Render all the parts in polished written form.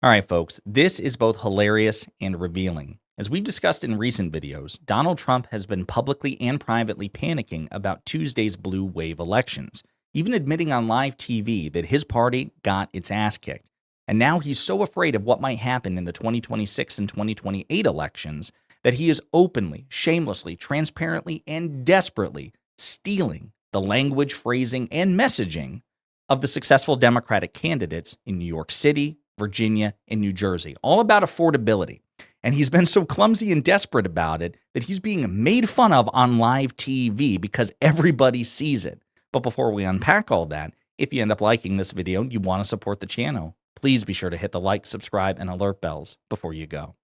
All right, folks, this is both hilarious and revealing. As we've discussed in recent videos, Donald Trump has been publicly and privately panicking about Tuesday's blue wave elections, even admitting on live TV that his party got its ass kicked. And now he's so afraid of what might happen in the 2026 and 2028 elections that he is openly, shamelessly, transparently, and desperately stealing the language, phrasing, and messaging of the successful Democratic candidates in New York City, Virginia, and New Jersey, all about affordability. And he's been so clumsy and desperate about it that he's being made fun of on live TV because everybody sees it. But before we unpack all that, if you end up liking this video and you want to support the channel, please be sure to hit the like, subscribe, and alert bells before you go.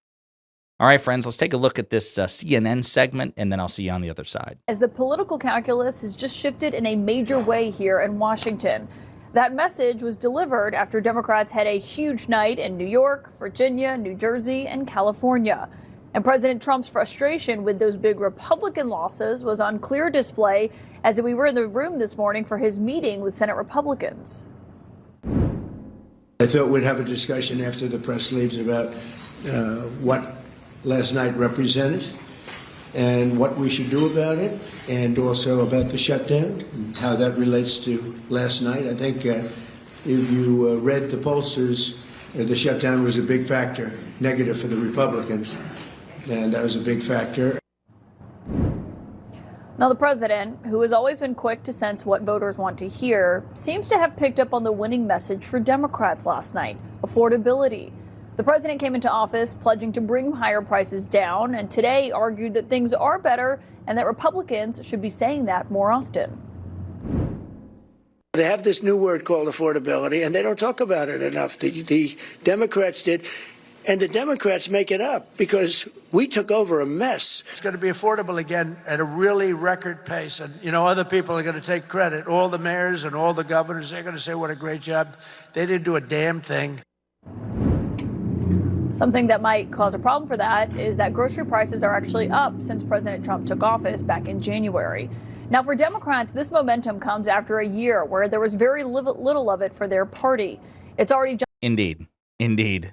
All right, friends, let's take a look at this CNN segment, and then I'll see you on the other side. As the political calculus has just shifted in a major way here in Washington. That message was delivered after Democrats had a huge night in New York, Virginia, New Jersey, and California. And President Trump's frustration with those big Republican losses was on clear display as we were in the room this morning for his meeting with Senate Republicans. I thought we'd have a discussion after the press leaves about what last night represented and what we should do about it, and also about the shutdown and how that relates to last night. I think if you read the pollsters, the shutdown was a big factor, negative for the Republicans, and that was a big factor. Now, the president, who has always been quick to sense what voters want to hear, seems to have picked up on the winning message for Democrats last night: affordability. The president came into office pledging to bring higher prices down, and today argued that things are better and that Republicans should be saying that more often. They have this new word called affordability, and they don't talk about it enough. The Democrats did, and the Democrats make it up because we took over a mess. It's going to be affordable again at a really record pace, and other people are going to take credit. All the mayors and all the governors, they're going to say what a great job. They didn't do a damn thing. Something that might cause a problem for that is that grocery prices are actually up since President Trump took office back in January. Now, for Democrats, this momentum comes after a year where there was very little of it for their party. It's already Indeed,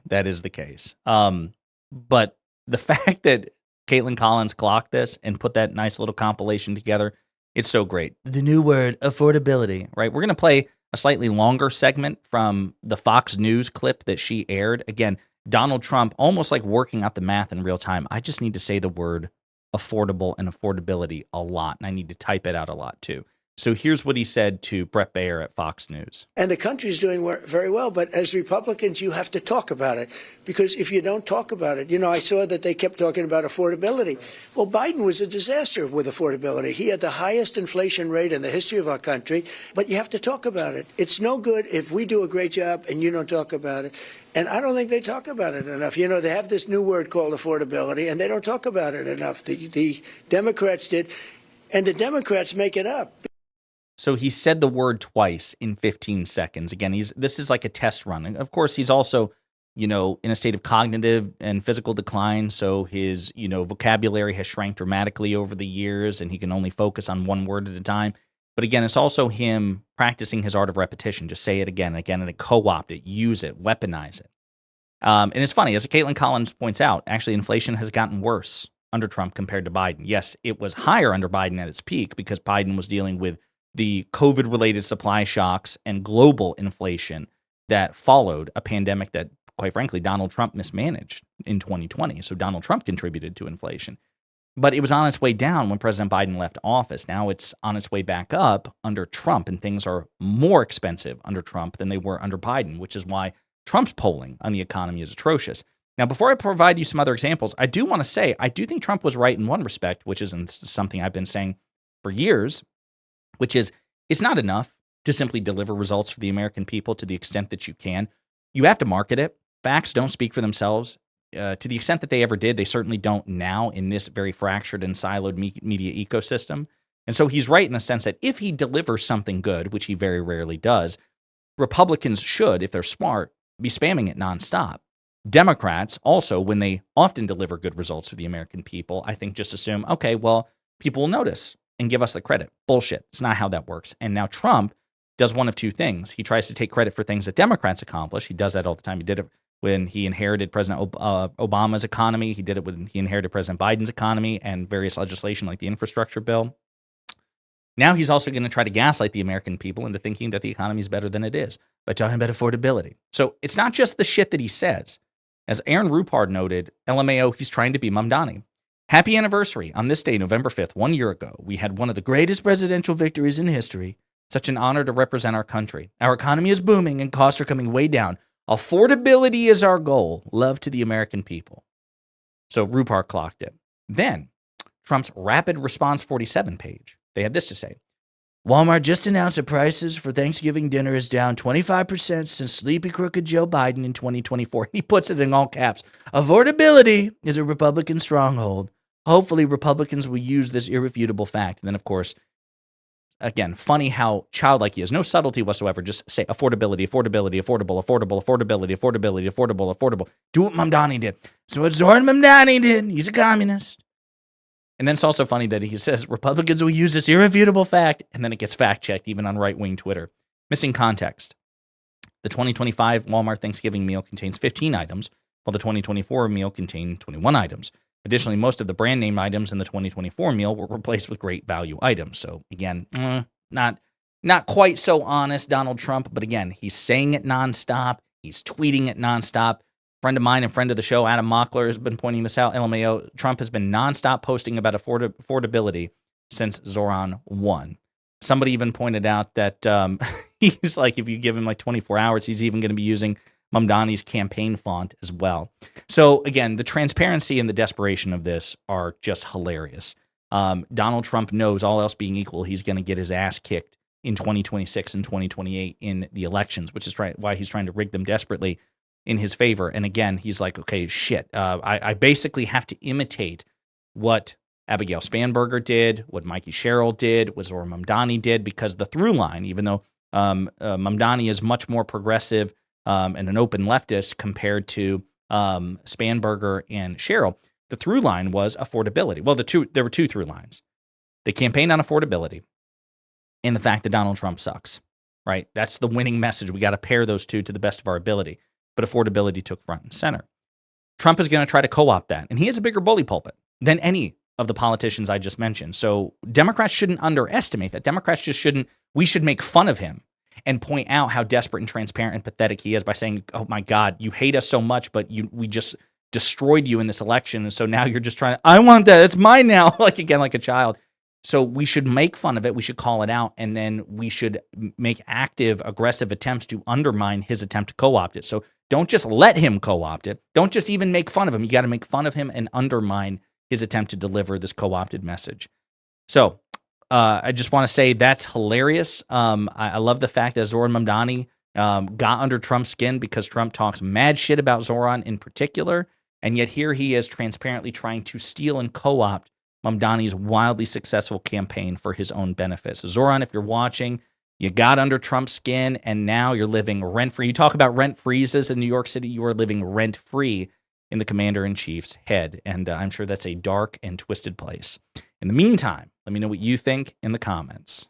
that is the case. But the fact that Caitlin Collins clocked this and put that nice little compilation together, it's so great. The new word, affordability, right? We're going to play a slightly longer segment from the Fox News clip that she aired. Again, Donald Trump almost like working out the math in real time. I just need to say the word affordable and affordability a lot, and I need to type it out a lot too. So here's what he said to Brett Baer at Fox News. And the country's doing very well, but as Republicans, you have to talk about it. Because if you don't talk about it, I saw that they kept talking about affordability. Well, Biden was a disaster with affordability. He had the highest inflation rate in the history of our country, but you have to talk about it. It's no good if we do a great job and you don't talk about it. And I don't think they talk about it enough. They have this new word called affordability, and they don't talk about it enough. The Democrats did, and the Democrats make it up. So he said the word twice in 15 seconds. Again, this is like a test run. And of course, he's also, in a state of cognitive and physical decline. So his, vocabulary has shrank dramatically over the years, and he can only focus on one word at a time. But again, it's also him practicing his art of repetition. Just say it again and again, and co-opt it, use it, weaponize it. And it's funny, as Caitlin Collins points out, actually inflation has gotten worse under Trump compared to Biden. Yes, it was higher under Biden at its peak because Biden was dealing with the COVID-related supply shocks and global inflation that followed a pandemic that, quite frankly, Donald Trump mismanaged in 2020. So Donald Trump contributed to inflation. But it was on its way down when President Biden left office. Now it's on its way back up under Trump, and things are more expensive under Trump than they were under Biden, which is why Trump's polling on the economy is atrocious. Now, before I provide you some other examples, I do want to say I do think Trump was right in one respect, which is something I've been saying for years, which is it's not enough to simply deliver results for the American people to the extent that you can. You have to market it. Facts don't speak for themselves. To the extent that they ever did, they certainly don't now in this very fractured and siloed media ecosystem. And so he's right in the sense that if he delivers something good, which he very rarely does, Republicans should, if they're smart, be spamming it nonstop. Democrats also, when they often deliver good results for the American people, I think just assume, okay, well, people will notice and give us the credit. Bullshit. It's not how that works. And now Trump does one of two things. He tries to take credit for things that Democrats accomplish. He does that all the time. He did it when he inherited President Obama's economy. He did it when he inherited President Biden's economy and various legislation like the infrastructure bill. Now he's also going to try to gaslight the American people into thinking that the economy is better than it is by talking about affordability. So it's not just the shit that he says. As Aaron Rupard noted, LMAO, he's trying to be Mamdani. Happy anniversary. On this day, November 5th, 1 year ago, we had one of the greatest presidential victories in history. Such an honor to represent our country. Our economy is booming and costs are coming way down. Affordability is our goal. Love to the American people. So Rupert clocked it. Then, Trump's Rapid Response 47 page. They had this to say. Walmart just announced that prices for Thanksgiving dinner is down 25% since sleepy crooked Joe Biden in 2024. He puts it in all caps. Affordability is a Republican stronghold. Hopefully, Republicans will use this irrefutable fact. And then, of course, again, funny how childlike he is. No subtlety whatsoever. Just say affordability, affordability, affordable, affordability, affordable. Do what Mamdani did. So what Zoran Mamdani did. He's a communist. And then it's also funny that he says Republicans will use this irrefutable fact, and then it gets fact-checked even on right-wing Twitter. Missing context. The 2025 Walmart Thanksgiving meal contains 15 items, while the 2024 meal contained 21 items. Additionally, most of the brand name items in the 2024 meal were replaced with great value items. So again, not quite so honest, Donald Trump, but again, he's saying it nonstop. He's tweeting it nonstop. Friend of mine and friend of the show, Adam Mockler, has been pointing this out. LMAO, Trump has been nonstop posting about affordability since Zoran won. Somebody even pointed out that he's like, if you give him like 24 hours, he's even going to be using Mamdani's campaign font as well. So again, the transparency and the desperation of this are just hilarious. Donald Trump knows, all else being equal, he's going to get his ass kicked in 2026 and 2028 in the elections, which is why he's trying to rig them desperately in his favor. And again, he's like, okay, shit, I basically have to imitate what Abigail Spanberger did, what Mikey Sherrill did, what Zoran Mamdani did, because the through line, even though Mamdani is much more progressive and an open leftist compared to Spanberger and Sherrill, the through line was affordability. Well, there were two through lines. They campaigned on affordability and the fact that Donald Trump sucks, right? That's the winning message. We got to pair those two to the best of our ability. But affordability took front and center. Trump is going to try to co-opt that. And he has a bigger bully pulpit than any of the politicians I just mentioned. So Democrats shouldn't underestimate that. Democrats just shouldn't. We should make fun of him and point out how desperate and transparent and pathetic he is by saying, oh my God, you hate us so much, but we just destroyed you in this election. And so now you're just trying to, I want that. It's mine now. Like a child. So we should make fun of it. We should call it out. And then we should make active, aggressive attempts to undermine his attempt to co-opt it. So don't just let him co-opt it. Don't just even make fun of him. You got to make fun of him and undermine his attempt to deliver this co-opted message. So I just want to say that's hilarious. I love the fact that Zoran Mamdani got under Trump's skin because Trump talks mad shit about Zoran in particular. And yet here he is transparently trying to steal and co-opt Mamdani's wildly successful campaign for his own benefit. So Zoran, if you're watching, you got under Trump's skin and now you're living rent-free. You talk about rent freezes in New York City. You are living rent-free in the commander-in-chief's head. And I'm sure that's a dark and twisted place. In the meantime, let me know what you think in the comments.